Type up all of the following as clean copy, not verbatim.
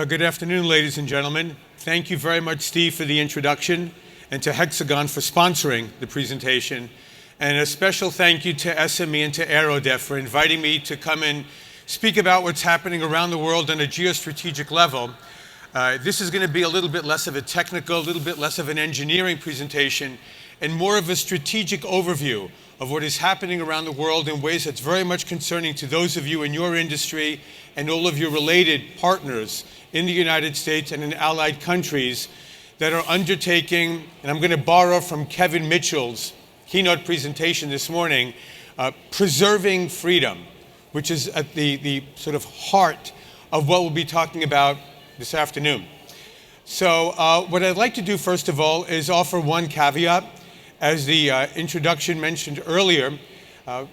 Good afternoon, ladies and gentlemen. Thank you very much, Steve, for the introduction, and to Hexagon for sponsoring the presentation. And a special thank you to SME and to AeroDef for inviting me to come and speak about what's happening around the world on a geostrategic level. This is going to be a little bit less of a technical, a little bit less of an engineering presentation, and more of a strategic overview of what is happening around the world in ways that's very much concerning to those of you in your industry and all of your related partners in the United States and in allied countries that are undertaking, and I'm going to borrow from Kevin Mitchell's keynote presentation this morning, preserving freedom, which is at the sort of heart of what we'll be talking about this afternoon. So what I'd like to do first of all is offer one caveat. As the introduction mentioned earlier,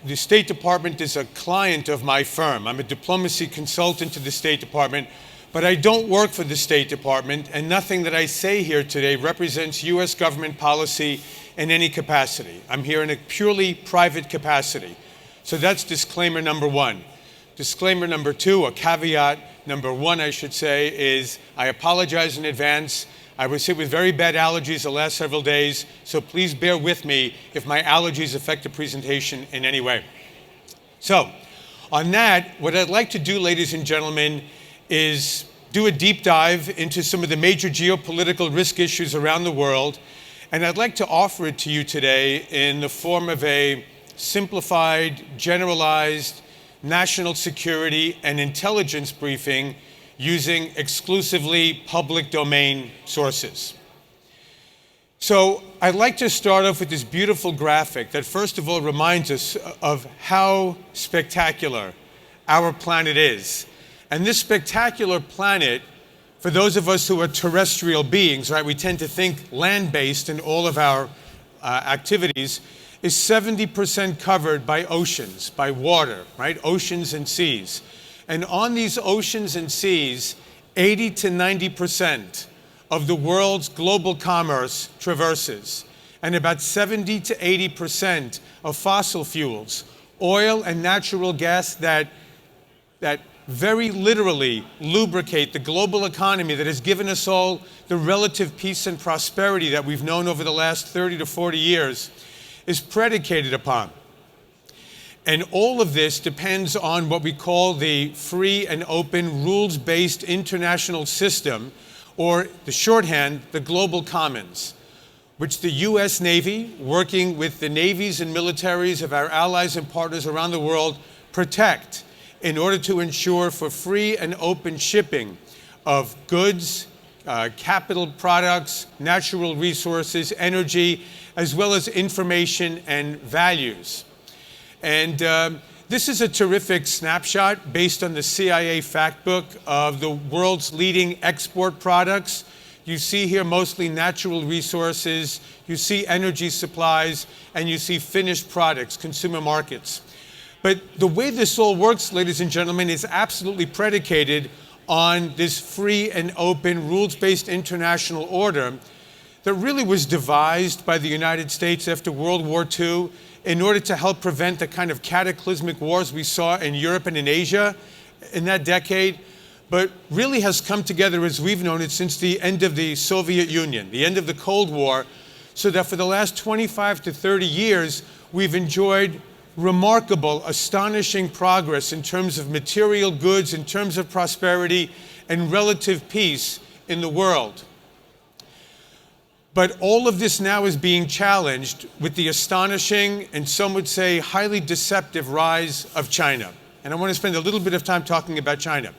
the State Department is a client of my firm. I'm a diplomacy consultant to the State Department, but I don't work for the State Department, and nothing that I say here today represents U.S. government policy in any capacity. I'm here in a purely private capacity. So that's disclaimer number one. Disclaimer number two, or caveat number one, I should say, is I apologize in advance. I was hit with very bad allergies the last several days, so please bear with me if my allergies affect the presentation in any way. So, on that, what I'd like to do, ladies and gentlemen, is do a deep dive into some of the major geopolitical risk issues around the world, and I'd like to offer it to you today in the form of a simplified, generalized, national security and intelligence briefing using exclusively public domain sources. So I'd like to start off with this beautiful graphic that first of all reminds us of how spectacular our planet is. And this spectacular planet, for those of us who are terrestrial beings, right, we tend to think land-based in all of our activities, is 70% covered by oceans, by water, right, oceans and seas. And on these oceans and seas, 80 to 90% of the world's global commerce traverses, and about 70 to 80% of fossil fuels, oil and natural gas that very literally lubricate the global economy that has given us all the relative peace and prosperity that we've known over the last 30 to 40 years, is predicated upon. And all of this depends on what we call the free and open rules-based international system, or the shorthand, the global commons, which the US Navy, working with the navies and militaries of our allies and partners around the world, protect in order to ensure for free and open shipping of goods, capital products, natural resources, energy, as well as information and values. And this is a terrific snapshot based on the CIA fact book of the world's leading export products. You see here mostly natural resources, you see energy supplies, and you see finished products, consumer markets. But the way this all works, ladies and gentlemen, is absolutely predicated on this free and open rules-based international order that really was devised by the United States after World War II in order to help prevent the kind of cataclysmic wars we saw in Europe and in Asia in that decade, but really has come together as we've known it since the end of the Soviet Union, the end of the Cold War, so that for the last 25 to 30 years, we've enjoyed remarkable, astonishing progress in terms of material goods, in terms of prosperity and relative peace in the world. But all of this now is being challenged with the astonishing, and some would say highly deceptive, rise of China. And I want to spend a little bit of time talking about China.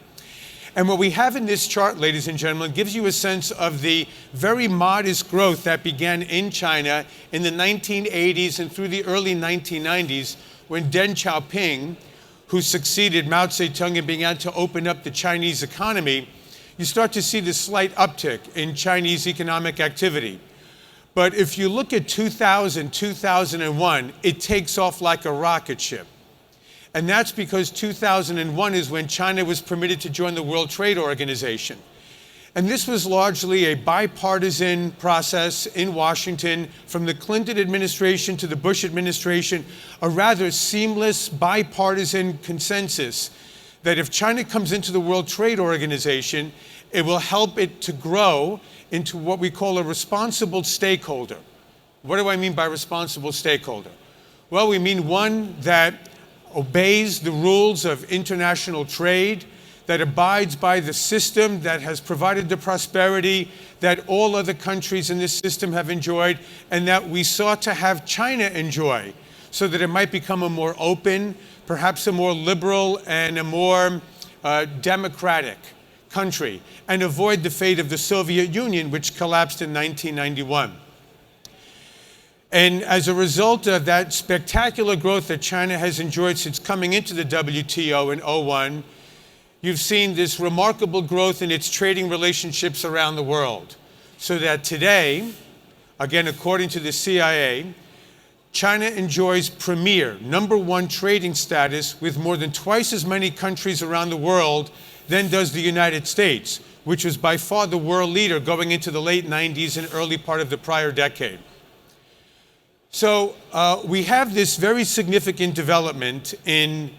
And what we have in this chart, ladies and gentlemen, gives you a sense of the very modest growth that began in China in the 1980s and through the early 1990s, when Deng Xiaoping, who succeeded Mao Zedong in began to open up the Chinese economy, you start to see this slight uptick in Chinese economic activity. But if you look at 2000, 2001, it takes off like a rocket ship. And that's because 2001 is when China was permitted to join the World Trade Organization. And this was largely a bipartisan process in Washington, from the Clinton administration to the Bush administration, a rather seamless bipartisan consensus that if China comes into the World Trade Organization, It will help it to grow into what we call a responsible stakeholder. What do I mean by responsible stakeholder? Well, we mean one that obeys the rules of international trade, that abides by the system that has provided the prosperity that all other countries in this system have enjoyed, and that we sought to have China enjoy, so that it might become a more open, perhaps a more liberal, and a more democratic country, and avoid the fate of the Soviet Union, which collapsed in 1991. And as a result of that spectacular growth that China has enjoyed since coming into the WTO in 2001, you've seen this remarkable growth in its trading relationships around the world. So that today, again, according to the CIA, China enjoys premier, #1 trading status with more than twice as many countries around the world than does the United States, which was by far the world leader going into the late 90s and early part of the prior decade. So we have this very significant development in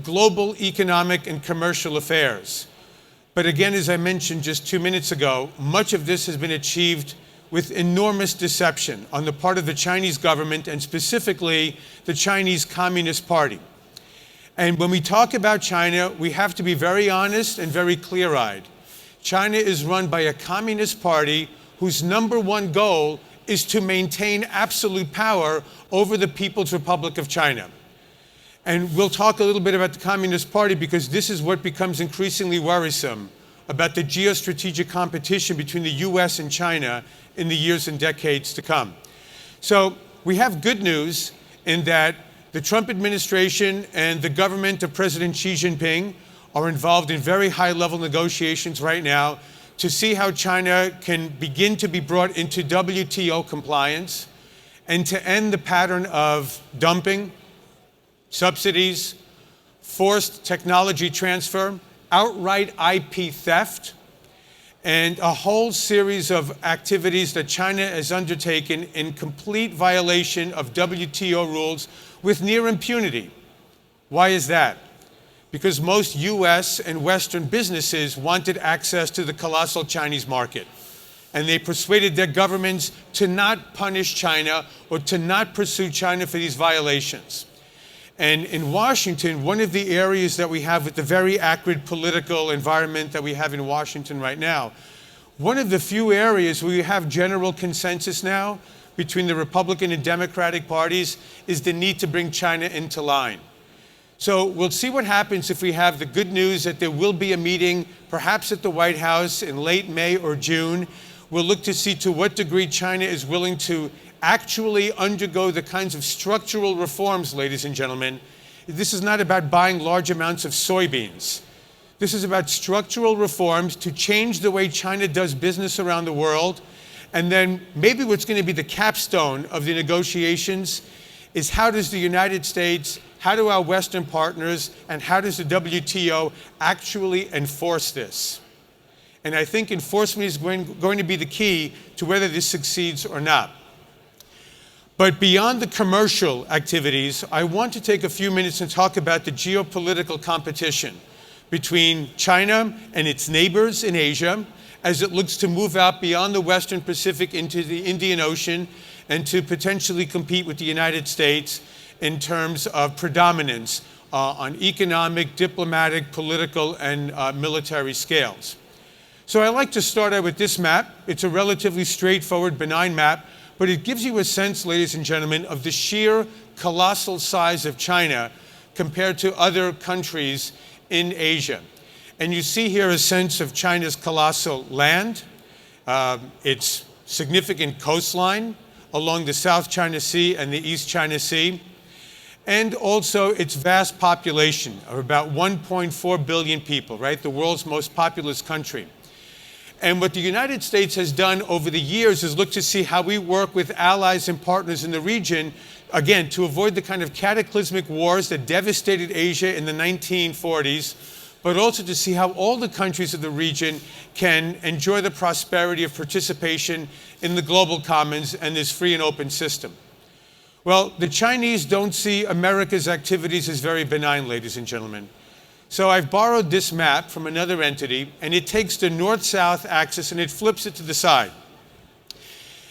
global economic and commercial affairs. But again, as I mentioned just 2 minutes ago, much of this has been achieved with enormous deception on the part of the Chinese government, and specifically the Chinese Communist Party. And when we talk about China, we have to be very honest and very clear-eyed. China is run by a Communist Party whose #1 goal is to maintain absolute power over the People's Republic of China. And we'll talk a little bit about the Communist Party, because this is what becomes increasingly worrisome about the geostrategic competition between the US and China in the years and decades to come. So we have good news in that the Trump administration and the government of President Xi Jinping are involved in very high-level negotiations right now to see how China can begin to be brought into WTO compliance and to end the pattern of dumping, subsidies, forced technology transfer, outright IP theft, and a whole series of activities that China has undertaken in complete violation of WTO rules with near impunity. Why is that? Because most US and Western businesses wanted access to the colossal Chinese market. And they persuaded their governments to not punish China or to not pursue China for these violations. And in Washington, one of the areas that we have with the very acrid political environment that we have in Washington right now, one of the few areas where we have general consensus now between the Republican and Democratic parties is the need to bring China into line. So we'll see what happens if we have the good news that there will be a meeting, perhaps at the White House in late May or June. We'll look to see to what degree China is willing to actually undergo the kinds of structural reforms, ladies and gentlemen. This is not about buying large amounts of soybeans. This is about structural reforms to change the way China does business around the world. And then maybe what's going to be the capstone of the negotiations is how does the United States, how do our Western partners, and how does the WTO actually enforce this? And I think enforcement is going to be the key to whether this succeeds or not. But beyond the commercial activities, I want to take a few minutes and talk about the geopolitical competition between China and its neighbors in Asia as it looks to move out beyond the Western Pacific into the Indian Ocean and to potentially compete with the United States in terms of predominance on economic, diplomatic, political, and military scales. So I like to start out with this map. It's a relatively straightforward, benign map, but it gives you a sense, ladies and gentlemen, of the sheer colossal size of China compared to other countries in Asia. And you see here a sense of China's colossal land, its significant coastline along the South China Sea and the East China Sea, and also its vast population of about 1.4 billion people, right? The world's most populous country. And what the United States has done over the years is look to see how we work with allies and partners in the region, again, to avoid the kind of cataclysmic wars that devastated Asia in the 1940s, but also to see how all the countries of the region can enjoy the prosperity of participation in the global commons and this free and open system. Well, the Chinese don't see America's activities as very benign, ladies and gentlemen. So I've borrowed this map from another entity, and it takes the north-south axis and it flips it to the side.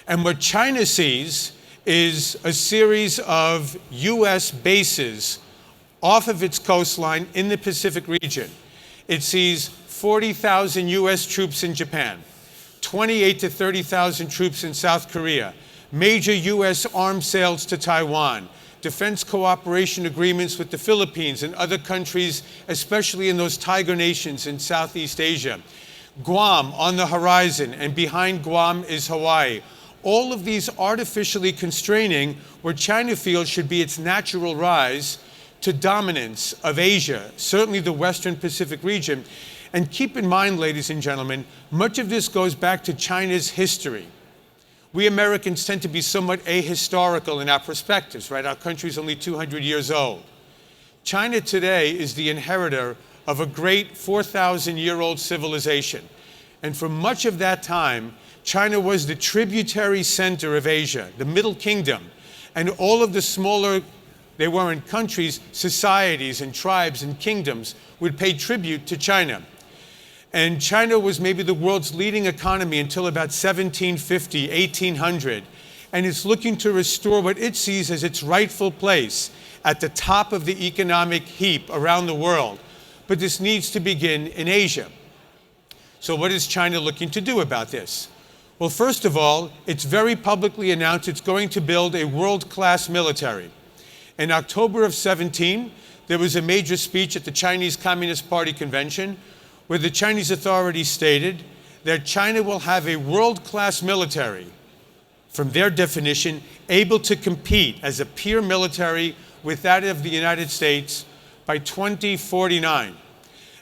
And what China sees is a series of US bases off of its coastline in the Pacific region. It sees 40,000 US troops in Japan, 28 to 30,000 troops in South Korea, major US arms sales to Taiwan, defense cooperation agreements with the Philippines and other countries, especially in those tiger nations in Southeast Asia. Guam on the horizon, and behind Guam is Hawaii. All of these artificially constraining where China feels should be its natural rise to dominance of Asia, certainly the Western Pacific region. And keep in mind, ladies and gentlemen, much of this goes back to China's history. We Americans tend to be somewhat ahistorical in our perspectives, right? Our country's only 200 years old. China today is the inheritor of a great 4,000-year-old civilization. And for much of that time, China was the tributary center of Asia, the Middle Kingdom, and all of the smaller, they weren't countries, societies and tribes and kingdoms would pay tribute to China. And China was maybe the world's leading economy until about 1750, 1800. And it's looking to restore what it sees as its rightful place at the top of the economic heap around the world. But this needs to begin in Asia. So what is China looking to do about this? Well, first of all, it's very publicly announced it's going to build a world-class military. In October of 17, there was a major speech at the Chinese Communist Party convention where the Chinese authorities stated that China will have a world-class military, from their definition, able to compete as a peer military with that of the United States by 2049.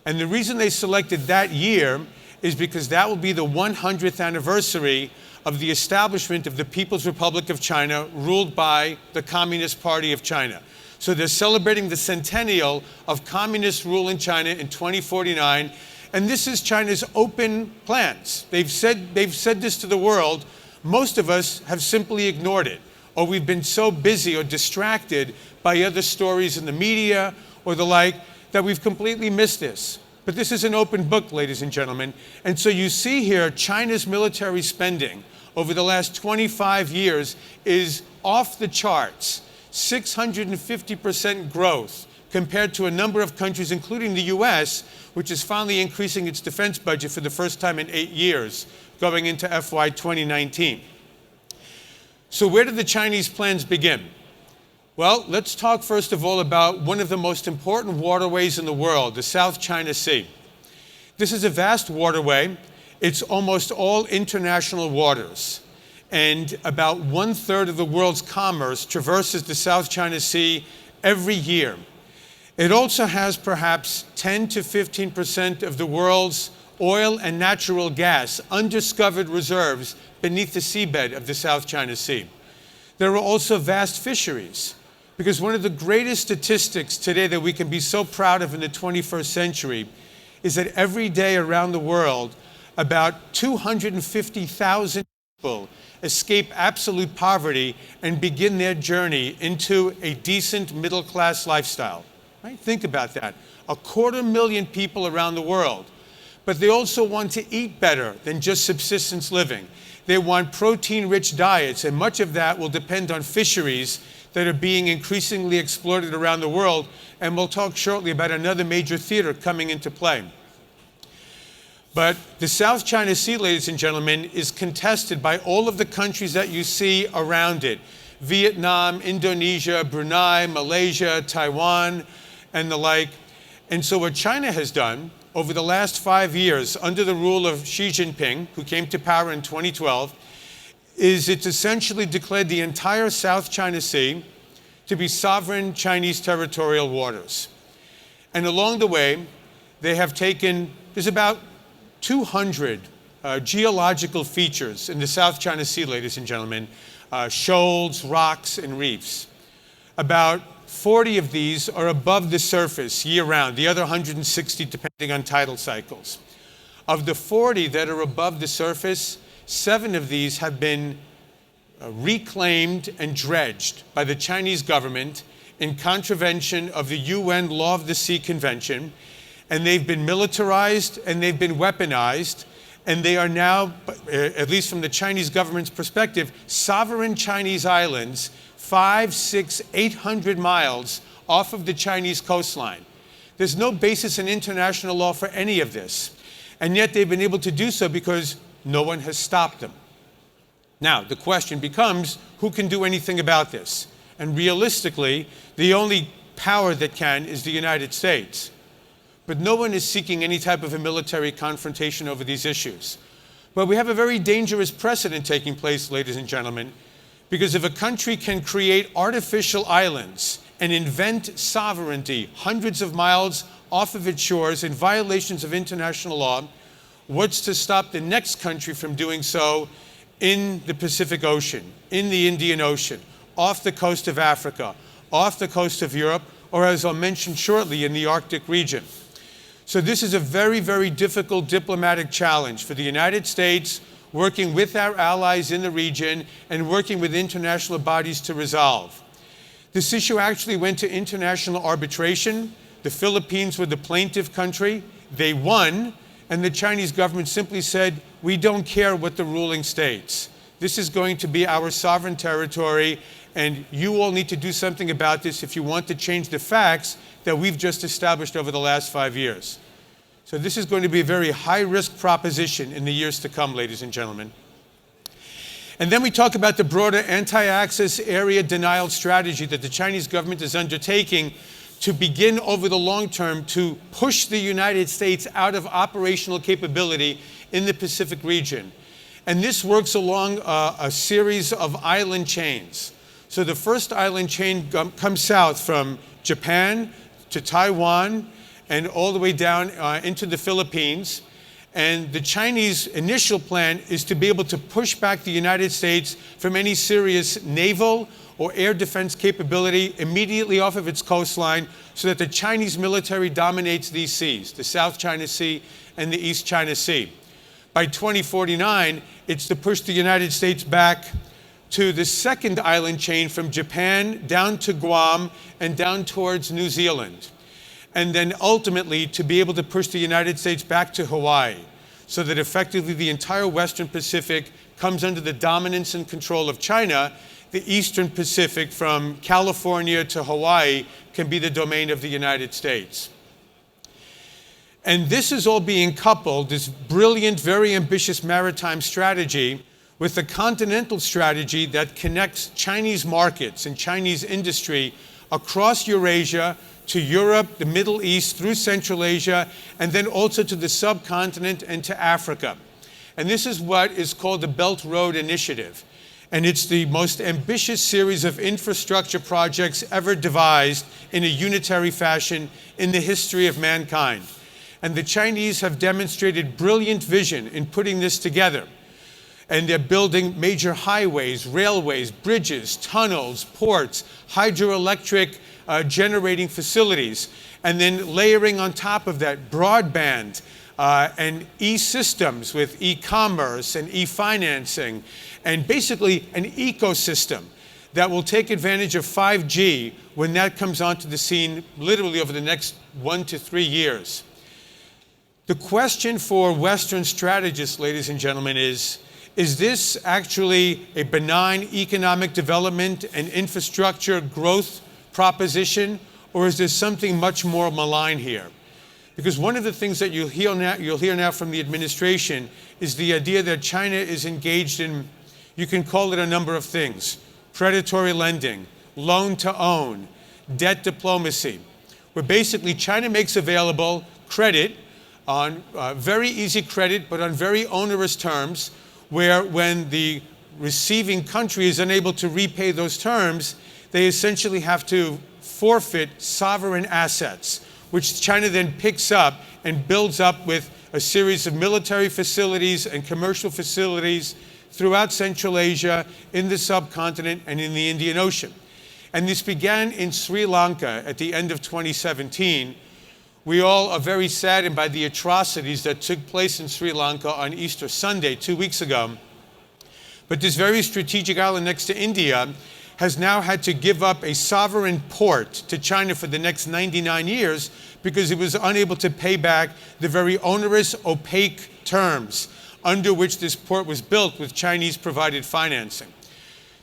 And the reason they selected that year is because that will be the 100th anniversary of the establishment of the People's Republic of China, ruled by the Communist Party of China. So they're celebrating the centennial of communist rule in China in 2049. And this is China's open plans. They've said this to the world. Most of us have simply ignored it, or we've been so busy or distracted by other stories in the media or the like that we've completely missed this. But this is an open book, ladies and gentlemen. And so you see here China's military spending over the last 25 years is off the charts, 650% growth compared to a number of countries, including the US, which is finally increasing its defense budget for the first time in 8 years, going into FY 2019. So where did the Chinese plans begin? Well, let's talk first of all about one of the most important waterways in the world, the South China Sea. This is a vast waterway. It's almost all international waters. And about 1/3 of the world's commerce traverses the South China Sea every year. It also has perhaps 10 to 15% of the world's oil and natural gas undiscovered reserves beneath the seabed of the South China Sea. There are also vast fisheries, because one of the greatest statistics today that we can be so proud of in the 21st century is that every day around the world, about 250,000 people escape absolute poverty and begin their journey into a decent middle-class lifestyle. Right? Think about that. 250,000 people around the world. But they also want to eat better than just subsistence living. They want protein-rich diets, and much of that will depend on fisheries that are being increasingly exploited around the world. And we'll talk shortly about another major theater coming into play. But the South China Sea, ladies and gentlemen, is contested by all of the countries that you see around it. Vietnam, Indonesia, Brunei, Malaysia, Taiwan, and the like. And so what China has done over the last 5 years, under the rule of Xi Jinping, who came to power in 2012, is it's essentially declared the entire South China Sea to be sovereign Chinese territorial waters. And along the way, they have taken, there's about 200 geological features in the South China Sea, ladies and gentlemen, shoals, rocks, and reefs. About 40 of these are above the surface year-round, the other 160 depending on tidal cycles. Of the 40 that are above the surface, 7 of these have been reclaimed and dredged by the Chinese government in contravention of the UN Law of the Sea Convention. and they've been militarized and they've been weaponized, and they are now, at least from the Chinese government's perspective, sovereign Chinese islands 500, 600, 800 miles off of the Chinese coastline. There's no basis in international law for any of this, and yet they've been able to do so because no one has stopped them. Now, the question becomes, who can do anything about this? And realistically, the only power that can is the United States. But no one is seeking any type of a military confrontation over these issues. But we have a very dangerous precedent taking place, ladies and gentlemen, because if a country can create artificial islands and invent sovereignty hundreds of miles off of its shores in violations of international law, what's to stop the next country from doing so in the Pacific Ocean, in the Indian Ocean, off the coast of Africa, off the coast of Europe, or as I'll mention shortly, in the Arctic region? So this is a very, very difficult diplomatic challenge for the United States, working with our allies in the region and working with international bodies to resolve. This issue actually went to international arbitration. The Philippines were the plaintiff country. They won, and the Chinese government simply said, we don't care what the ruling states. This is going to be our sovereign territory, and you all need to do something about this if you want to change the facts that we've just established over the last 5 years. So this is going to be a very high-risk proposition in the years to come, ladies and gentlemen. And then we talk about the broader anti-access area denial strategy that the Chinese government is undertaking to begin over the long term to push the United States out of operational capability in the Pacific region. And this works along a series of island chains. So the first island chain comes south from Japan to Taiwan and all the way down into the Philippines. And the Chinese initial plan is to be able to push back the United States from any serious naval or air defense capability immediately off of its coastline so that the Chinese military dominates these seas, the South China Sea and the East China Sea. By 2049, it's to push the United States back to the second island chain from Japan down to Guam and down towards New Zealand. And then ultimately to be able to push the United States back to Hawaii so that effectively the entire Western Pacific comes under the dominance and control of China. The Eastern Pacific from California to Hawaii can be the domain of the United States. And this is all being coupled, this brilliant, very ambitious maritime strategy, with a continental strategy that connects Chinese markets and Chinese industry across Eurasia to Europe, the Middle East, through Central Asia, and then also to the subcontinent and to Africa. And this is what is called the Belt Road Initiative. And it's the most ambitious series of infrastructure projects ever devised in a unitary fashion in the history of mankind. And the Chinese have demonstrated brilliant vision in putting this together. And they're building major highways, railways, bridges, tunnels, ports, hydroelectric generating facilities, and then layering on top of that broadband and e-systems with e-commerce and e-financing, and basically an ecosystem that will take advantage of 5G when that comes onto the scene literally over the next 1 to 3 years. The question for Western strategists, ladies and gentlemen, is this actually a benign economic development and infrastructure growth proposition, or is there something much more malign here? Because one of the things that you'll hear now from the administration is the idea that China is engaged in, you can call it a number of things: predatory lending, loan to own, debt diplomacy, where basically China makes available credit on very easy credit, but on very onerous terms, where when the receiving country is unable to repay those terms, they essentially have to forfeit sovereign assets, which China then picks up and builds up with a series of military facilities and commercial facilities throughout Central Asia, in the subcontinent, and in the Indian Ocean. And this began in Sri Lanka at the end of 2017. We all are very saddened by the atrocities that took place in Sri Lanka on Easter Sunday 2 weeks ago. But this very strategic island next to India has now had to give up a sovereign port to China for the next 99 years because it was unable to pay back the very onerous, opaque terms under which this port was built with Chinese-provided financing.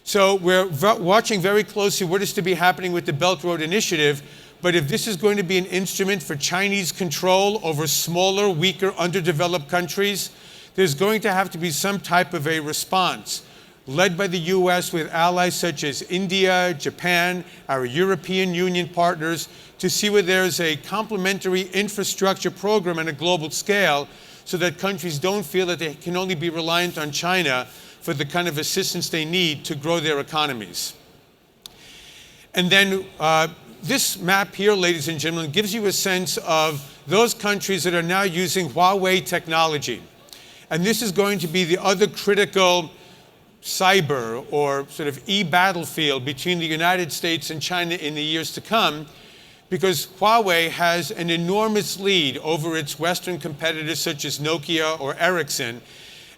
So we're watching very closely what is to be happening with the Belt Road Initiative, but if this is going to be an instrument for Chinese control over smaller, weaker, underdeveloped countries, there's going to have to be some type of a response led by the US with allies such as India, Japan, our European Union partners, to see where there's a complementary infrastructure program on a global scale so that countries don't feel that they can only be reliant on China for the kind of assistance they need to grow their economies. And then this map here, ladies and gentlemen, gives you a sense of those countries that are now using Huawei technology. And this is going to be the other critical cyber or sort of e-battlefield between the United States and China in the years to come, because Huawei has an enormous lead over its Western competitors such as Nokia or Ericsson.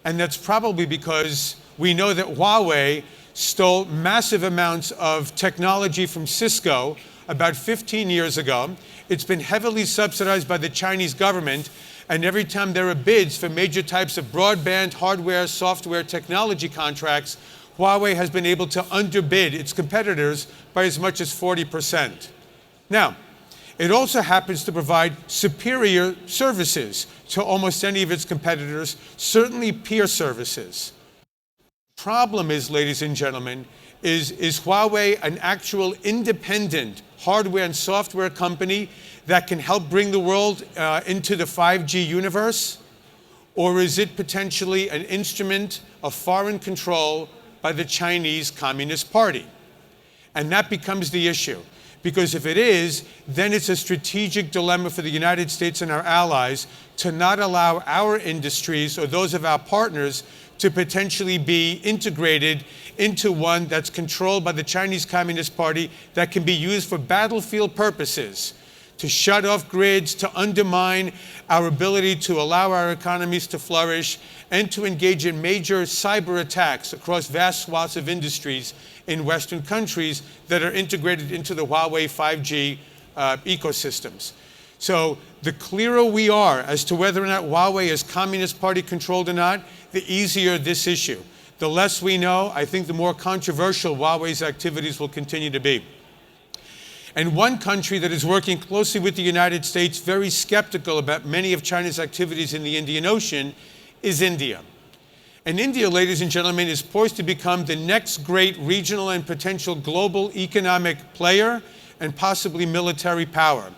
And that's probably because we know that Huawei stole massive amounts of technology from Cisco about 15 years ago. It's been heavily subsidized by the Chinese government, and every time there are bids for major types of broadband, hardware, software, technology contracts, Huawei has been able to underbid its competitors by as much as 40%. Now, it also happens to provide superior services to almost any of its competitors, certainly peer services. Problem is, ladies and gentlemen, is Huawei an actual independent hardware and software company that can help bring the world into the 5G universe? Or is it potentially an instrument of foreign control by the Chinese Communist Party? And that becomes the issue. Because if it is, then it's a strategic dilemma for the United States and our allies to not allow our industries or those of our partners to potentially be integrated into one that's controlled by the Chinese Communist Party that can be used for battlefield purposes, to shut off grids, to undermine our ability to allow our economies to flourish, and to engage in major cyber attacks across vast swaths of industries in Western countries that are integrated into the Huawei 5G ecosystems. So the clearer we are as to whether or not Huawei is Communist Party controlled or not, the easier this issue. The less we know, I think the more controversial Huawei's activities will continue to be. And one country that is working closely with the United States, very skeptical about many of China's activities in the Indian Ocean, is India. And India, ladies and gentlemen, is poised to become the next great regional and potential global economic player and possibly military power.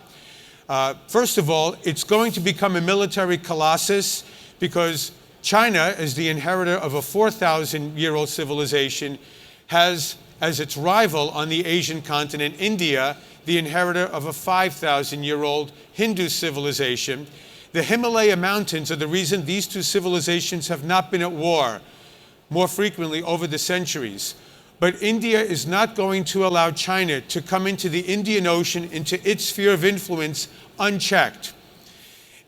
First of all, it's going to become a military colossus because China, as the inheritor of a 4,000-year-old civilization, has as its rival on the Asian continent, India, the inheritor of a 5,000-year-old Hindu civilization. The Himalaya Mountains are the reason these two civilizations have not been at war more frequently over the centuries. But India is not going to allow China to come into the Indian Ocean, into its sphere of influence, unchecked.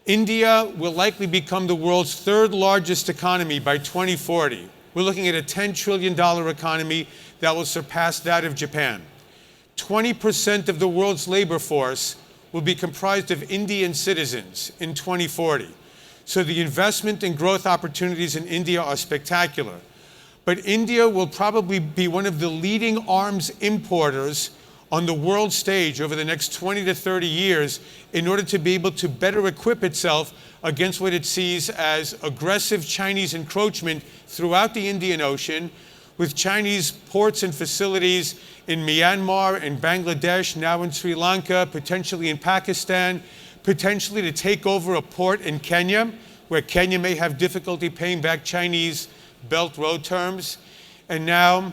India will likely become the world's third largest economy by 2040. We're looking at a $10 trillion economy that will surpass that of Japan. 20% of the world's labor force will be comprised of Indian citizens in 2040. So the investment and growth opportunities in India are spectacular. But India will probably be one of the leading arms importers on the world stage over the next 20 to 30 years in order to be able to better equip itself against what it sees as aggressive Chinese encroachment throughout the Indian Ocean, with Chinese ports and facilities in Myanmar and Bangladesh, now in Sri Lanka, potentially in Pakistan, potentially to take over a port in Kenya, where Kenya may have difficulty paying back Chinese Belt Road terms. And now,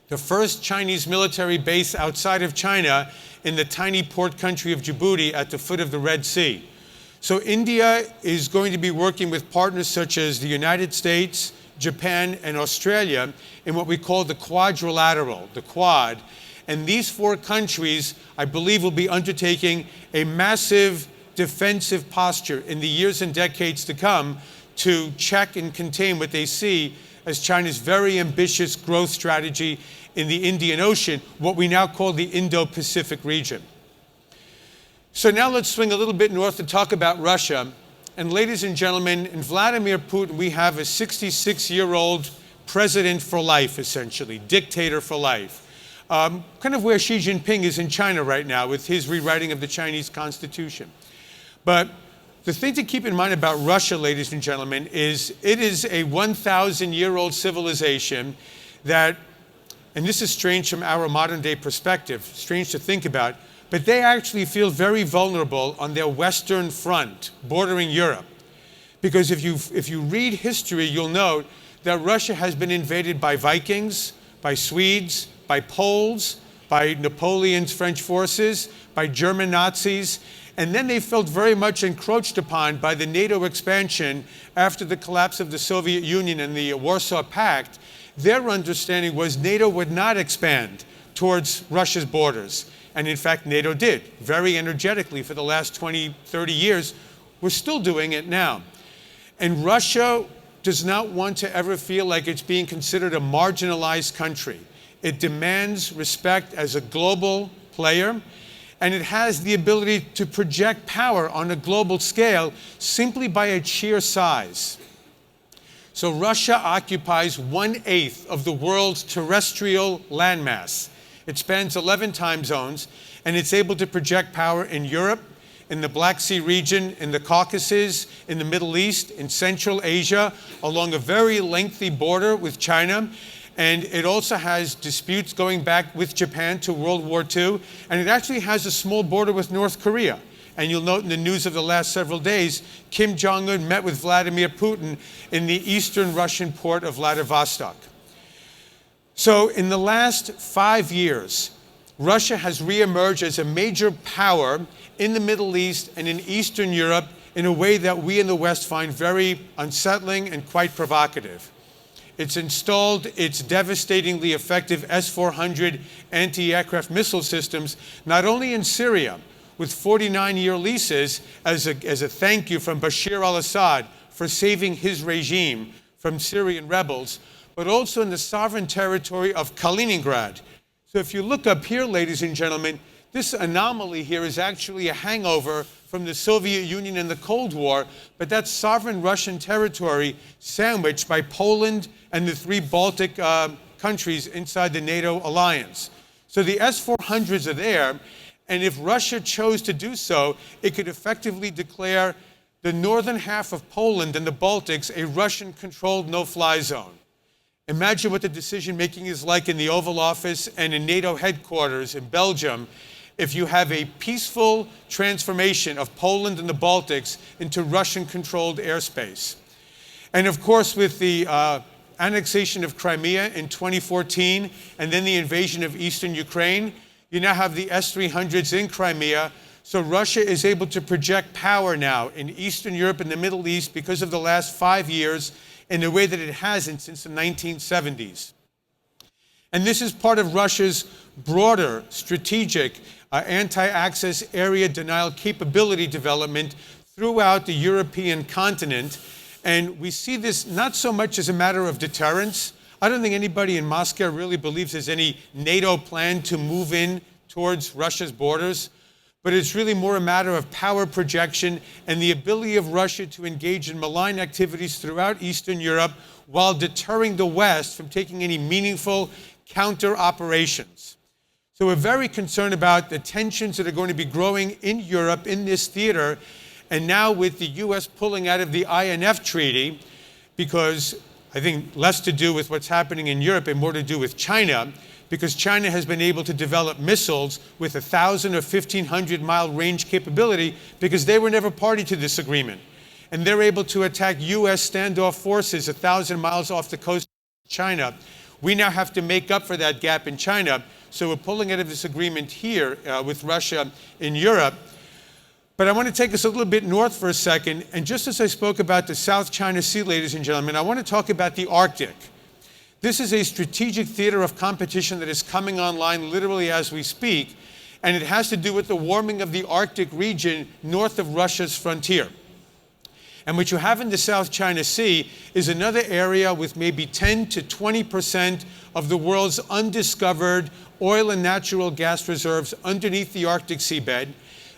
the first Chinese military base outside of China in the tiny port country of Djibouti at the foot of the Red Sea. So India is going to be working with partners such as the United States, Japan, and Australia in what we call the quadrilateral, the Quad. And these four countries, I believe, will be undertaking a massive defensive posture in the years and decades to come to check and contain what they see as China's very ambitious growth strategy in the Indian Ocean, what we now call the Indo-Pacific region. So now let's swing a little bit north to talk about Russia. And ladies and gentlemen, in Vladimir Putin, we have a 66-year-old president for life, essentially, dictator for life. Kind of where Xi Jinping is in China right now with his rewriting of the Chinese constitution. But the thing to keep in mind about Russia, ladies and gentlemen, is it is a 1,000-year-old civilization that, and this is strange from our modern day perspective, strange to think about, but they actually feel very vulnerable on their western front, bordering Europe. Because if you read history, you'll note that Russia has been invaded by Vikings, by Swedes, by Poles, by Napoleon's French forces, by German Nazis, and then they felt very much encroached upon by the NATO expansion after the collapse of the Soviet Union and the Warsaw Pact. Their understanding was NATO would not expand towards Russia's borders. And in fact, NATO did, very energetically for the last 20, 30 years. We're still doing it now. And Russia does not want to ever feel like it's being considered a marginalized country. It demands respect as a global player, and it has the ability to project power on a global scale simply by its sheer size. So Russia occupies 1/8 of the world's terrestrial landmass. It spans 11 time zones, and it's able to project power in Europe, in the Black Sea region, in the Caucasus, in the Middle East, in Central Asia, along a very lengthy border with China. And it also has disputes going back with Japan to World War II. And it actually has a small border with North Korea. And you'll note in the news of the last several days, Kim Jong-un met with Vladimir Putin in the eastern Russian port of Vladivostok. So in the last 5 years, Russia has reemerged as a major power in the Middle East and in Eastern Europe in a way that we in the West find very unsettling and quite provocative. It's installed its devastatingly effective S-400 anti-aircraft missile systems, not only in Syria, with 49-year leases as a thank you from Bashar al-Assad for saving his regime from Syrian rebels, but also in the sovereign territory of Kaliningrad. So if you look up here, ladies and gentlemen, this anomaly here is actually a hangover from the Soviet Union and the Cold War, but that's sovereign Russian territory sandwiched by Poland and the 3 Baltic countries inside the NATO alliance. So the S-400s are there, and if Russia chose to do so, it could effectively declare the northern half of Poland and the Baltics a Russian-controlled no-fly zone. Imagine what the decision-making is like in the Oval Office and in NATO headquarters in Belgium if you have a peaceful transformation of Poland and the Baltics into Russian-controlled airspace. And of course, with the annexation of Crimea in 2014 and then the invasion of eastern Ukraine, you now have the S-300s in Crimea. So Russia is able to project power now in Eastern Europe and the Middle East because of the last 5 years in a way that it hasn't since the 1970s. And this is part of Russia's broader strategic anti-access area denial capability development throughout the European continent. And we see this not so much as a matter of deterrence. I don't think anybody in Moscow really believes there's any NATO plan to move in towards Russia's borders, but it's really more a matter of power projection and the ability of Russia to engage in malign activities throughout Eastern Europe while deterring the West from taking any meaningful counter operations. So we're very concerned about the tensions that are going to be growing in Europe in this theater, and now with the US pulling out of the INF treaty, because I think less to do with what's happening in Europe and more to do with China, because China has been able to develop missiles with 1,000 or 1,500 mile range capability because they were never party to this agreement. And they're able to attack US standoff forces 1,000 miles off the coast of China. We now have to make up for that gap in China. So we're pulling out of this agreement here with Russia in Europe. But I want to take us a little bit north for a second. And just as I spoke about the South China Sea, ladies and gentlemen, I want to talk about the Arctic. This is a strategic theater of competition that is coming online literally as we speak. And it has to do with the warming of the Arctic region north of Russia's frontier. And what you have in the South China Sea is another area with maybe 10 to 20% of the world's undiscovered oil and natural gas reserves underneath the Arctic seabed.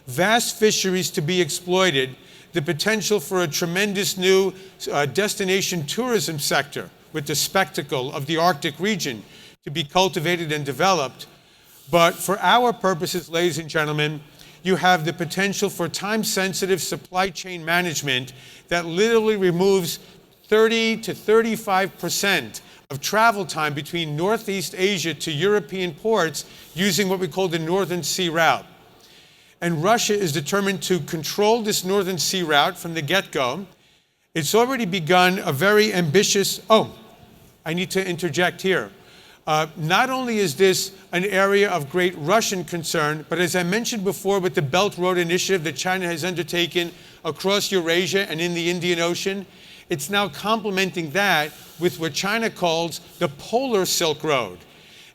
vast fisheries to be exploited, the potential for a tremendous new destination tourism sector with the spectacle of the Arctic region to be cultivated and developed. But for our purposes, ladies and gentlemen, you have the potential for time-sensitive supply chain management that literally removes 30 to 35% of travel time between Northeast Asia to European ports using what we call the Northern Sea Route. And Russia is determined to control this Northern Sea Route from the get-go. It's already begun a very ambitious, I need to interject here. Not only is this an area of great Russian concern, but as I mentioned before with the Belt Road Initiative that China has undertaken across Eurasia and in the Indian Ocean, it's now complementing that with what China calls the Polar Silk Road,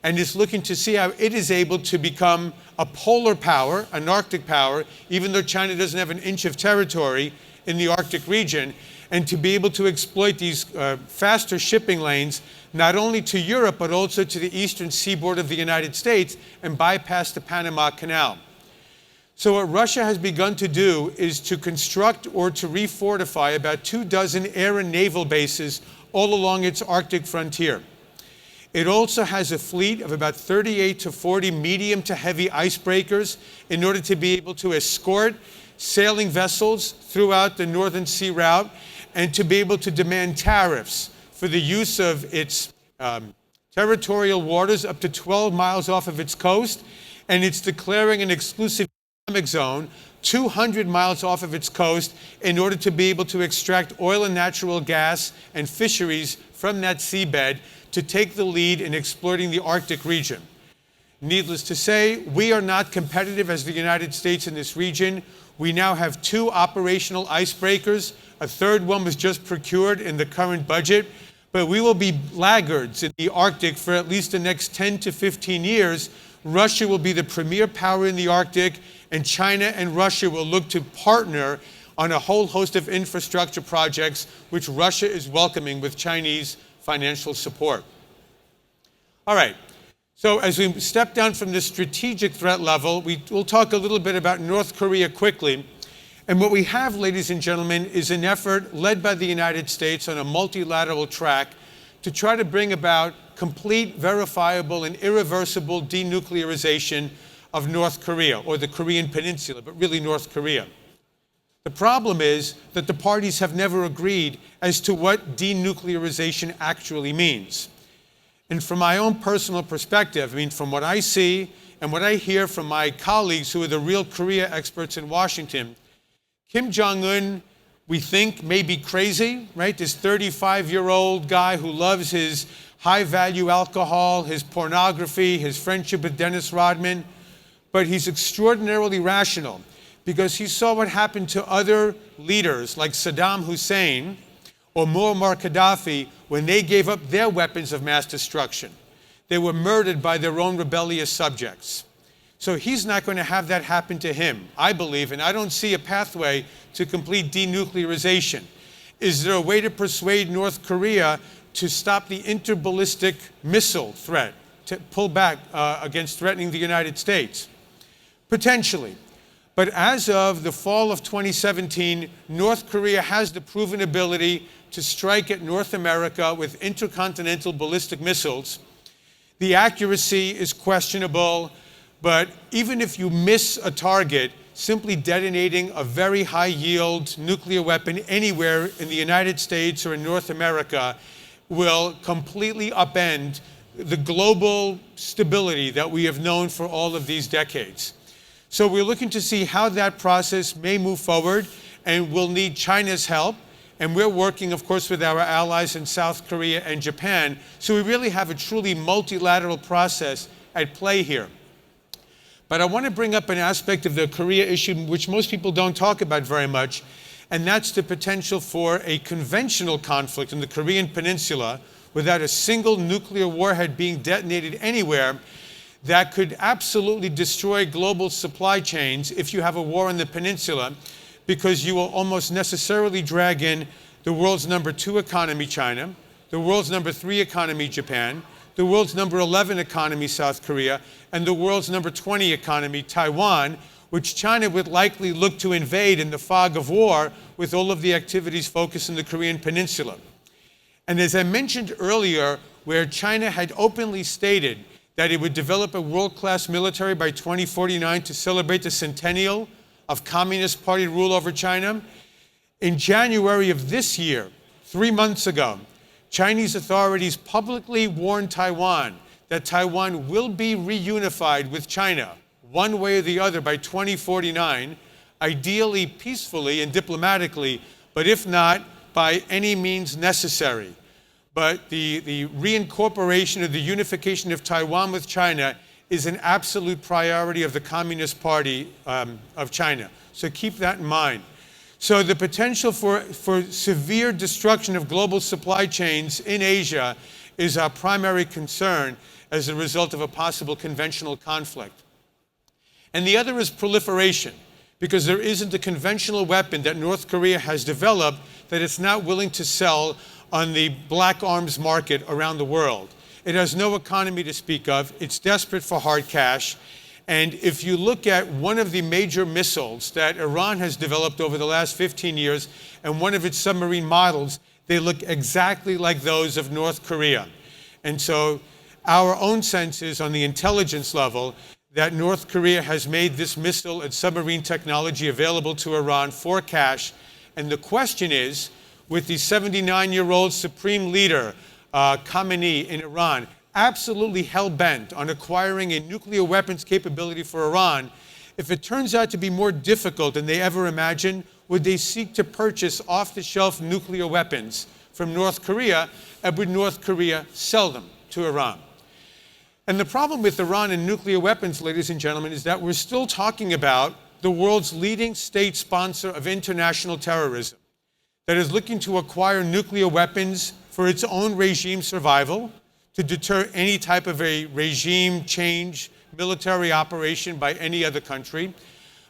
and is looking to see how it is able to become a polar power, an Arctic power, even though China doesn't have an inch of territory in the Arctic region, and to be able to exploit these faster shipping lanes, not only to Europe, but also to the eastern seaboard of the United States and bypass the Panama Canal. So what Russia has begun to do is to construct or to refortify about 24 air and naval bases all along its Arctic frontier. It also has a fleet of about 38 to 40 medium to heavy icebreakers in order to be able to escort sailing vessels throughout the Northern Sea Route and to be able to demand tariffs for the use of its territorial waters up to 12 miles off of its coast, and it's declaring an exclusive economic zone 200 miles off of its coast in order to be able to extract oil and natural gas and fisheries from that seabed to take the lead in exploiting the Arctic region. Needless to say, we are not competitive as the United States in this region. We now have 2 operational icebreakers. A third one was just procured in the current budget. But we will be laggards in the Arctic for at least the next 10 to 15 years. Russia will be the premier power in the Arctic, and China and Russia will look to partner on a whole host of infrastructure projects, which Russia is welcoming with Chinese financial support. All right, so as we step down from the strategic threat level, we'll talk a little bit about North Korea quickly. And what we have, ladies and gentlemen, is an effort led by the United States on a multilateral track to try to bring about complete, verifiable, and irreversible denuclearization of North Korea, or the Korean Peninsula, but really North Korea. The problem is that the parties have never agreed as to what denuclearization actually means. And from my own personal perspective, from what I see and what I hear from my colleagues who are the real Korea experts in Washington, Kim Jong-un, we think, may be crazy, right? This 35-year-old guy who loves his high-value alcohol, his pornography, his friendship with Dennis Rodman, but he's extraordinarily rational because he saw what happened to other leaders like Saddam Hussein or Muammar Gaddafi when they gave up their weapons of mass destruction. They were murdered by their own rebellious subjects. So he's not going to have that happen to him, I believe, and I don't see a pathway to complete denuclearization. Is there a way to persuade North Korea to stop the interballistic missile threat, to pull back against threatening the United States? Potentially. But as of the fall of 2017, North Korea has the proven ability to strike at North America with intercontinental ballistic missiles. The accuracy is questionable, but even if you miss a target, simply detonating a very high-yield nuclear weapon anywhere in the United States or in North America will completely upend the global stability that we have known for all of these decades. So we're looking to see how that process may move forward, and we'll need China's help. And we're working, of course, with our allies in South Korea and Japan. So we really have a truly multilateral process at play here. But I want to bring up an aspect of the Korea issue which most people don't talk about very much, and that's the potential for a conventional conflict in the Korean Peninsula without a single nuclear warhead being detonated anywhere that could absolutely destroy global supply chains if you have a war in the peninsula, because you will almost necessarily drag in the world's #2 economy, China, the world's #3 economy, Japan, the world's #11 economy, South Korea, and the world's #20 economy, Taiwan, which China would likely look to invade in the fog of war with all of the activities focused in the Korean Peninsula. And as I mentioned earlier, where China had openly stated that it would develop a world-class military by 2049 to celebrate the centennial of Communist Party rule over China, in January of this year, 3 months ago, Chinese authorities publicly warned Taiwan that Taiwan will be reunified with China, one way or the other, by 2049, ideally peacefully and diplomatically, but if not, by any means necessary. But the reincorporation of the unification of Taiwan with China is an absolute priority of the Communist Party of China. So keep that in mind. So the potential for severe destruction of global supply chains in Asia is our primary concern as a result of a possible conventional conflict. And the other is proliferation, because there isn't a conventional weapon that North Korea has developed that it's not willing to sell on the black arms market around the world. It has no economy to speak of. It's desperate for hard cash. And if you look at one of the major missiles that Iran has developed over the last 15 years and one of its submarine models, they look exactly like those of North Korea. And so our own sense is, on the intelligence level, that North Korea has made this missile and submarine technology available to Iran for cash. And the question is, with the 79-year-old supreme leader, Khamenei in Iran, absolutely hell-bent on acquiring a nuclear weapons capability for Iran, if it turns out to be more difficult than they ever imagined, would they seek to purchase off-the-shelf nuclear weapons from North Korea, and would North Korea sell them to Iran? And the problem with Iran and nuclear weapons, ladies and gentlemen, is that we're still talking about the world's leading state sponsor of international terrorism that is looking to acquire nuclear weapons for its own regime survival, to deter any type of a regime change military operation by any other country,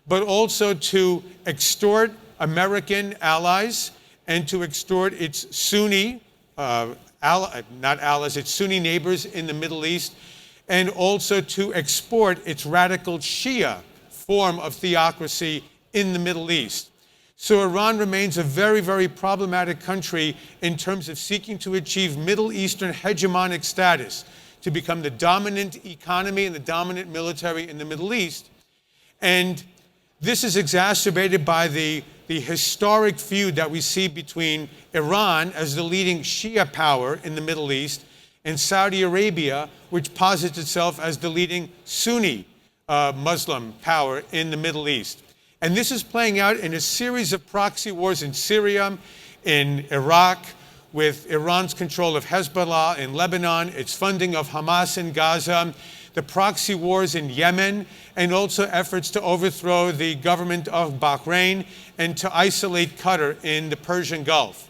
but also to extort American allies and to extort its Sunni, its Sunni neighbors in the Middle East, and also to export its radical Shia form of theocracy in the Middle East. So Iran remains a very, very problematic country in terms of seeking to achieve Middle Eastern hegemonic status, to become the dominant economy and the dominant military in the Middle East. And this is exacerbated by the historic feud that we see between Iran as the leading Shia power in the Middle East and Saudi Arabia, which posits itself as the leading Sunni Muslim power in the Middle East. And this is playing out in a series of proxy wars in Syria, in Iraq, with Iran's control of Hezbollah in Lebanon, its funding of Hamas in Gaza, the proxy wars in Yemen, and also efforts to overthrow the government of Bahrain and to isolate Qatar in the Persian Gulf.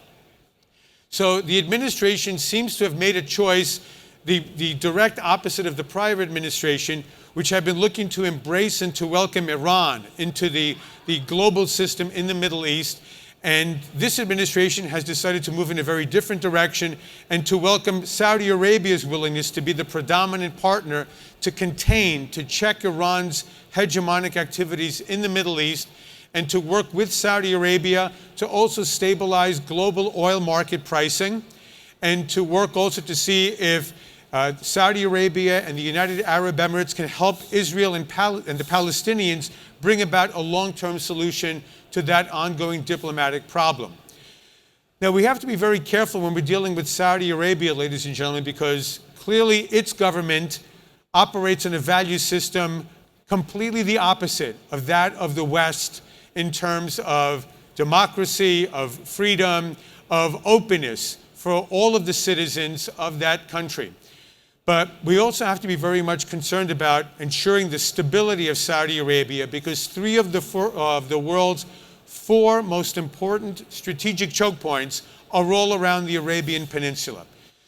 So the administration seems to have made a choice, the direct opposite of the prior administration, which had been looking to embrace and to welcome Iran into the global system in the Middle East. And this administration has decided to move in a very different direction and to welcome Saudi Arabia's willingness to be the predominant partner to contain, to check Iran's hegemonic activities in the Middle East, and to work with Saudi Arabia to also stabilize global oil market pricing, and to work also to see if Saudi Arabia and the United Arab Emirates can help Israel and the Palestinians bring about a long-term solution to that ongoing diplomatic problem. Now, we have to be very careful when we're dealing with Saudi Arabia, ladies and gentlemen, because clearly its government operates in a value system completely the opposite of that of the West in terms of democracy, of freedom, of openness for all of the citizens of that country. But we also have to be very much concerned about ensuring the stability of Saudi Arabia, because three of the world's four most important strategic choke points are all around the Arabian Peninsula.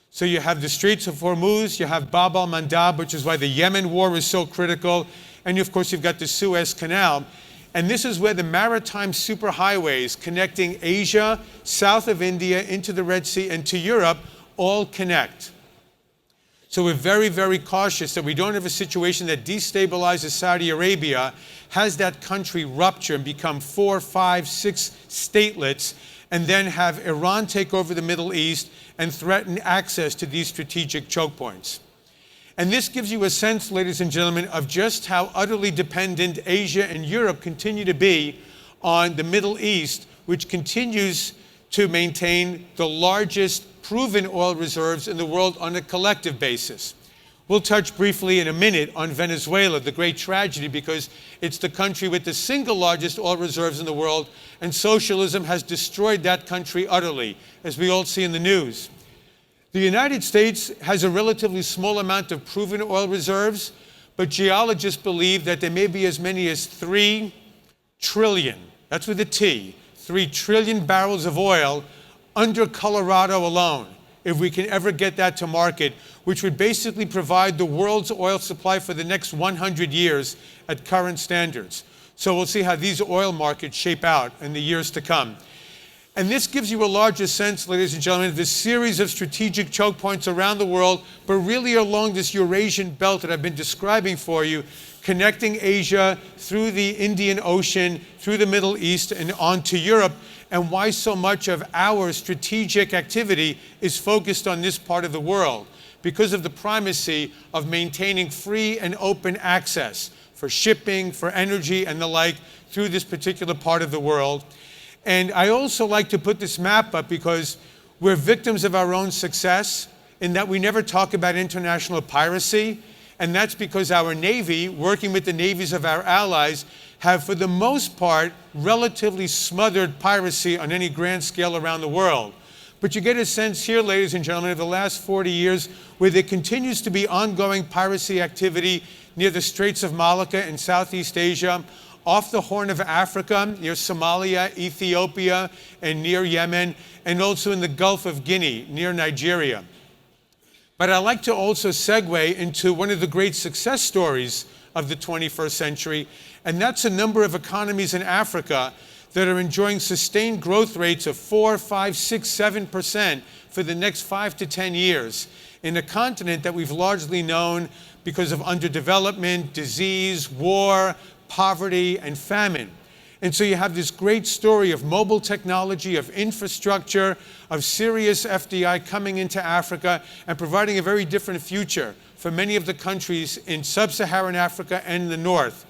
So you have the Straits of Hormuz, you have Bab al-Mandab, which is why the Yemen war is so critical, and of course you've got the Suez Canal. And this is where the maritime superhighways connecting Asia, south of India, into the Red Sea, and to Europe all connect. So we're very, very cautious that we don't have a situation that destabilizes Saudi Arabia, has that country rupture and become 4, 5, 6 statelets, and then have Iran take over the Middle East and threaten access to these strategic choke points. And this gives you a sense, ladies and gentlemen, of just how utterly dependent Asia and Europe continue to be on the Middle East, which continues to maintain the largest proven oil reserves in the world on a collective basis. We'll touch briefly in a minute on Venezuela, the great tragedy, because it's the country with the single largest oil reserves in the world, and socialism has destroyed that country utterly, as we all see in the news. The United States has a relatively small amount of proven oil reserves, but geologists believe that there may be as many as 3 trillion, that's with a T, 3 trillion barrels of oil under Colorado alone, if we can ever get that to market, which would basically provide the world's oil supply for the next 100 years at current standards. So we'll see how these oil markets shape out in the years to come. And this gives you a larger sense, ladies and gentlemen, of this series of strategic choke points around the world, but really along this Eurasian belt that I've been describing for you, connecting Asia through the Indian Ocean, through the Middle East, and on to Europe, and why so much of our strategic activity is focused on this part of the world, because of the primacy of maintaining free and open access for shipping, for energy, and the like through this particular part of the world. And I also like to put this map up because we're victims of our own success in that we never talk about international piracy. And that's because our Navy, working with the navies of our allies, have for the most part relatively smothered piracy on any grand scale around the world. But you get a sense here, ladies and gentlemen, of the last 40 years where there continues to be ongoing piracy activity near the Straits of Malacca in Southeast Asia, off the Horn of Africa, near Somalia, Ethiopia, and near Yemen, and also in the Gulf of Guinea, near Nigeria. But I'd like to also segue into one of the great success stories of the 21st century, and that's a number of economies in Africa that are enjoying sustained growth rates of 4, 5, 6, 7% for the next 5 to 10 years, in a continent that we've largely known because of underdevelopment, disease, war, poverty, and famine. And so you have this great story of mobile technology, of infrastructure, of serious FDI coming into Africa and providing a very different future for many of the countries in sub-Saharan Africa and in the north.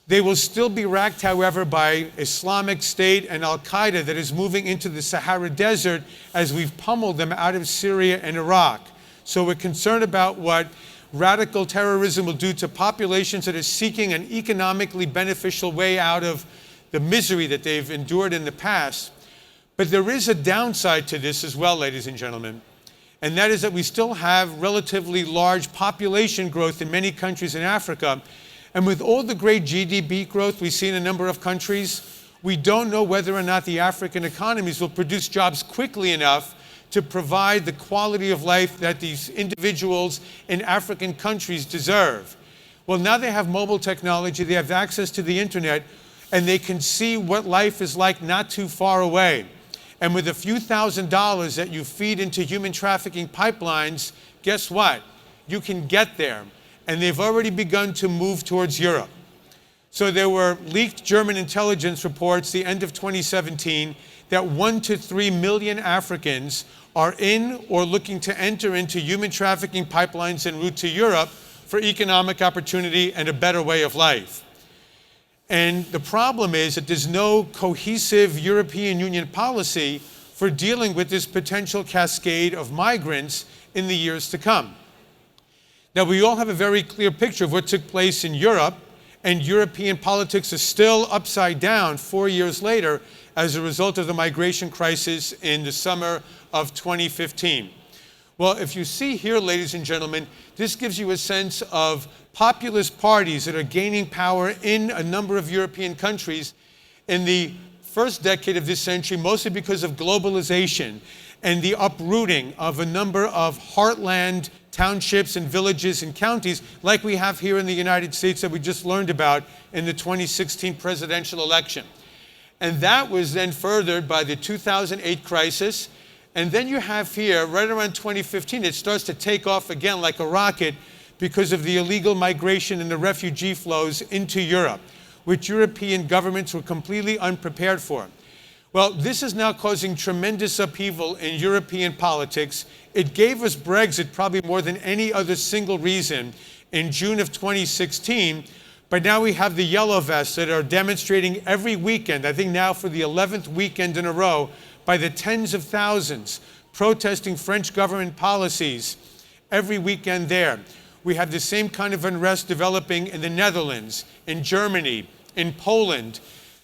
They will still be racked, however, by Islamic State and Al-Qaeda that is moving into the Sahara Desert as we've pummeled them out of Syria and Iraq. So we're concerned about what radical terrorism will do to populations that are seeking an economically beneficial way out of the misery that they've endured in the past. But there is a downside to this as well, ladies and gentlemen, and that is that we still have relatively large population growth in many countries in Africa. And with all the great GDP growth we see in a number of countries, we don't know whether or not the African economies will produce jobs quickly enough to provide the quality of life that these individuals in African countries deserve. Well, now they have mobile technology, they have access to the internet, and they can see what life is like not too far away. And with a few $1,000s that you feed into human trafficking pipelines, guess what? You can get there. And they've already begun to move towards Europe. So there were leaked German intelligence reports the end of 2017 that 1 to 3 million Africans are in or looking to enter into human trafficking pipelines en route to Europe for economic opportunity and a better way of life. And the problem is that there's no cohesive European Union policy for dealing with this potential cascade of migrants in the years to come. Now, we all have a very clear picture of what took place in Europe, and European politics is still upside down 4 years later as a result of the migration crisis in the summer of 2015. Well, if you see here, ladies and gentlemen, this gives you a sense of populist parties that are gaining power in a number of European countries in the first decade of this century, mostly because of globalization and the uprooting of a number of heartland townships and villages and counties like we have here in the United States that we just learned about in the 2016 presidential election. And that was then furthered by the 2008 crisis And then you have here, right around 2015, it starts to take off again like a rocket because of the illegal migration and the refugee flows into Europe, which European governments were completely unprepared for. Well, this is now causing tremendous upheaval in European politics. It gave us Brexit probably more than any other single reason in June of 2016. But now we have the yellow vests that are demonstrating every weekend, I think now for the 11th weekend in a row, by the tens of thousands, protesting French government policies every weekend there. We have the same kind of unrest developing in the Netherlands, in Germany, in Poland.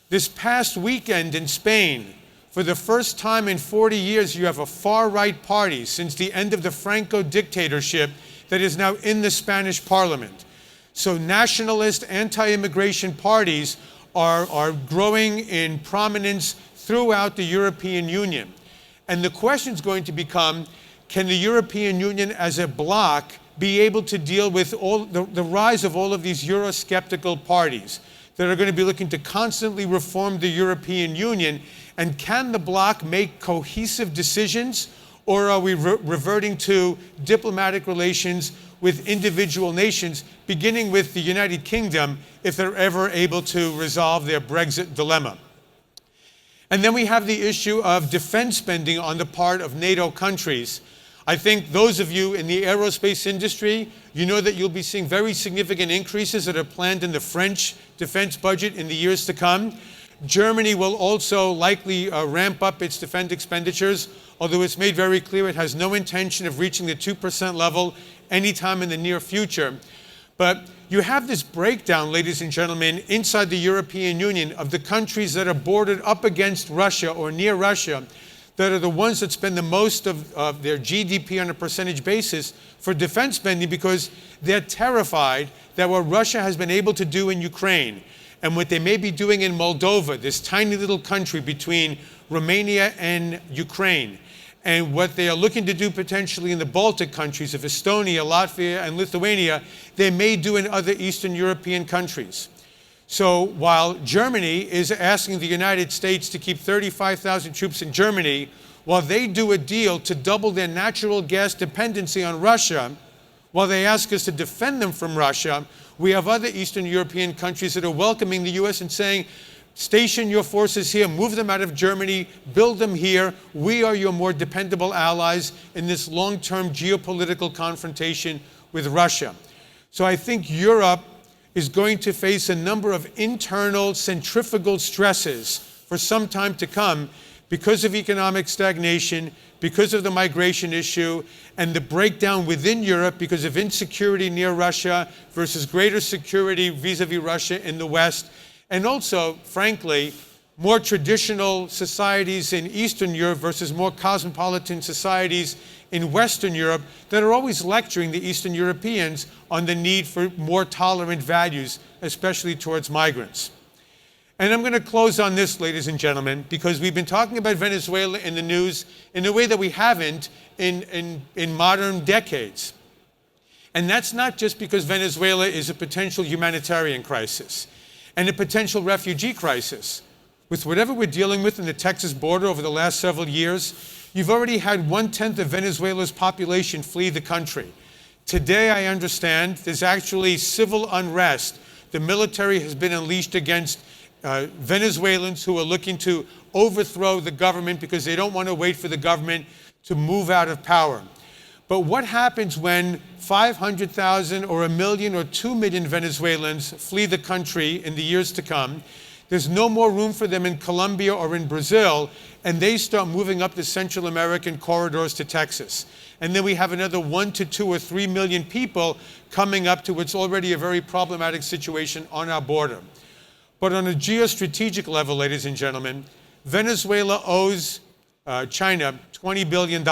This past weekend in Spain, for the first time in 40 years, you have a far-right party since the end of the Franco dictatorship that is now in the Spanish parliament. So nationalist, anti-immigration parties are growing in prominence throughout the European Union. And the question is going to become, can the European Union as a bloc be able to deal with all the rise of all of these Eurosceptical parties that are going to be looking to constantly reform the European Union? And can the bloc make cohesive decisions, or are we reverting to diplomatic relations with individual nations, beginning with the United Kingdom, if they're ever able to resolve their Brexit dilemma? And then we have the issue of defense spending on the part of NATO countries. I think those of you in the aerospace industry, you know that you'll be seeing very significant increases that are planned in the French defense budget in the years to come. Germany will also likely ramp up its defense expenditures, although it's made very clear it has no intention of reaching the 2% level anytime in the near future. But you have this breakdown, ladies and gentlemen, inside the European Union of the countries that are bordered up against Russia or near Russia, that are the ones that spend the most of their GDP on a percentage basis for defense spending, because they're terrified that what Russia has been able to do in Ukraine and what they may be doing in Moldova, this tiny little country between Romania and Ukraine, and what they are looking to do potentially in the Baltic countries of Estonia, Latvia, and Lithuania, they may do in other Eastern European countries. So while Germany is asking the United States to keep 35,000 troops in Germany, while they do a deal to double their natural gas dependency on Russia, while they ask us to defend them from Russia, we have other Eastern European countries that are welcoming the US and saying, station your forces here, move them out of Germany, build them here. We are your more dependable allies in this long-term geopolitical confrontation with Russia. So I think Europe is going to face a number of internal centrifugal stresses for some time to come because of economic stagnation, because of the migration issue, and the breakdown within Europe because of insecurity near Russia versus greater security vis-a-vis Russia in the West. And also, frankly, more traditional societies in Eastern Europe versus more cosmopolitan societies in Western Europe that are always lecturing the Eastern Europeans on the need for more tolerant values, especially towards migrants. And I'm going to close on this, ladies and gentlemen, because we've been talking about Venezuela in the news in a way that we haven't in modern decades. And that's not just because Venezuela is a potential humanitarian crisis and a potential refugee crisis. With whatever we're dealing with in the Texas border over the last several years, you've already had 1/10 of Venezuela's population flee the country. Today, I understand, there's actually civil unrest. The military has been unleashed against Venezuelans who are looking to overthrow the government because they don't want to wait for the government to move out of power. But what happens when 500,000 or 1 million or 2 million Venezuelans flee the country in the years to come? There's no more room for them in Colombia or in Brazil, and they start moving up the Central American corridors to Texas. And then we have another 1 to 2 or 3 million people coming up to what's already a very problematic situation on our border. But on a geostrategic level, ladies and gentlemen, Venezuela owes China $20 billion.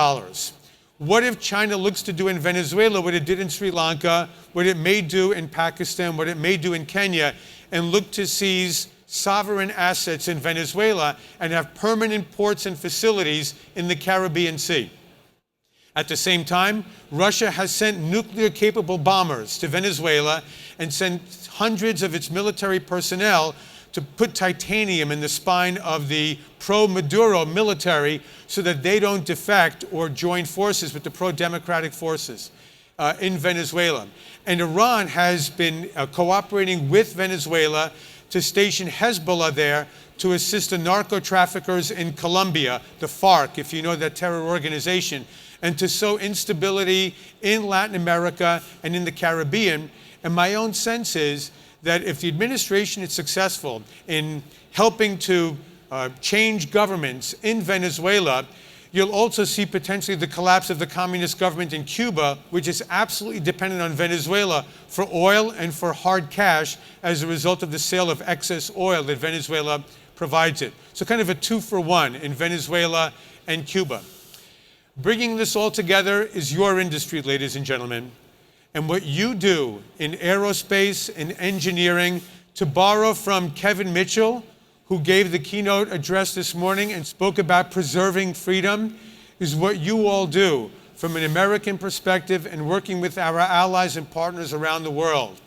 What if China looks to do in Venezuela what it did in Sri Lanka, what it may do in Pakistan, what it may do in Kenya, and look to seize sovereign assets in Venezuela and have permanent ports and facilities in the Caribbean Sea? At the same time, Russia has sent nuclear-capable bombers to Venezuela and sent hundreds of its military personnel to put titanium in the spine of the pro-Maduro military so that they don't defect or join forces with the pro-democratic forces in Venezuela. And Iran has been cooperating with Venezuela to station Hezbollah there to assist the narco-traffickers in Colombia, the FARC, if you know that terror organization, and to sow instability in Latin America and in the Caribbean. And my own sense is that if the administration is successful in helping to change governments in Venezuela, you'll also see potentially the collapse of the communist government in Cuba, which is absolutely dependent on Venezuela for oil and for hard cash as a result of the sale of excess oil that Venezuela provides it. So kind of a 2-for-1 in Venezuela and Cuba. Bringing this all together is your industry, ladies and gentlemen. And what you do in aerospace and engineering, to borrow from Kevin Mitchell, who gave the keynote address this morning and spoke about preserving freedom, is what you all do from an American perspective and working with our allies and partners around the world.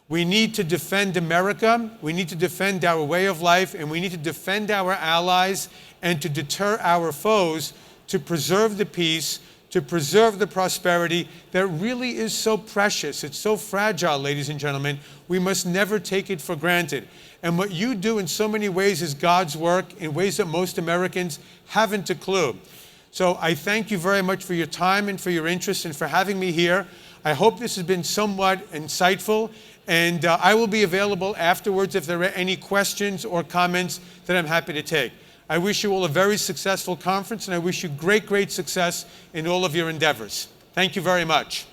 We need to defend America, we need to defend our way of life, and we need to defend our allies and to deter our foes, to preserve the peace, to preserve the prosperity that really is so precious. It's so fragile, ladies and gentlemen. We must never take it for granted. And what you do in so many ways is God's work in ways that most Americans haven't a clue. So I thank you very much for your time and for your interest and for having me here. I hope this has been somewhat insightful, and I will be available afterwards if there are any questions or comments that I'm happy to take. I wish you all a very successful conference, and I wish you great, great success in all of your endeavors. Thank you very much.